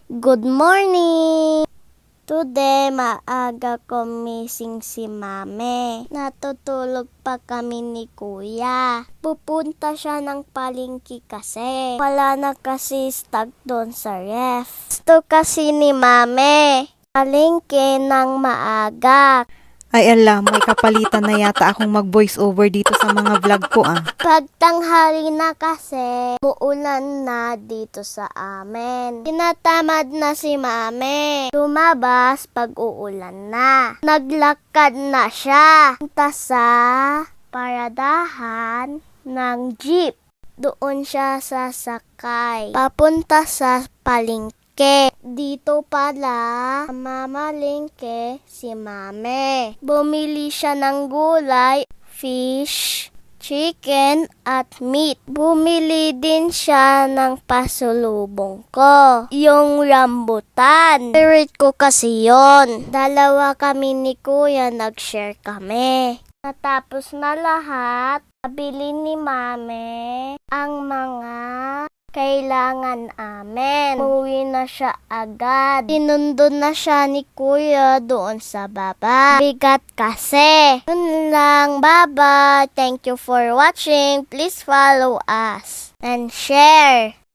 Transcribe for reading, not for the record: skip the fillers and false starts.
Good morning! Today, maaga kumising si Mame. Natutulog pa kami ni Kuya. Pupunta siya ng palengke kasi. Wala na kasi stock doon sa ref. Gusto kasi ni Mame palengke ng maaga. Ay ala, may kapalitan na yata akong mag-voice over dito sa mga vlog ko Pag tanghali na kasi, muulan na dito sa amin. Tinatamad na si Mame. Lumabas pag uulan na. Naglakad na siya. Punta sa paradahan ng jeep. Doon siya sasakay. Papunta sa palengke. Dito pala mamalengke si Mame. Bumili siya ng gulay, fish, chicken at meat. Bumili din siya ng pasulubong ko, yung rambutan. Favorite ko kasi yon. Dalawa kami ni Kuya, nag-share kami. Natapos na lahat, nabili ni Mame ang mga kailangan amin. Uwi na siya agad. Sinundo na siya ni Kuya doon sa baba. Bigat kasi. Yun lang. Bye-bye. Thank you for watching. Please follow us and share.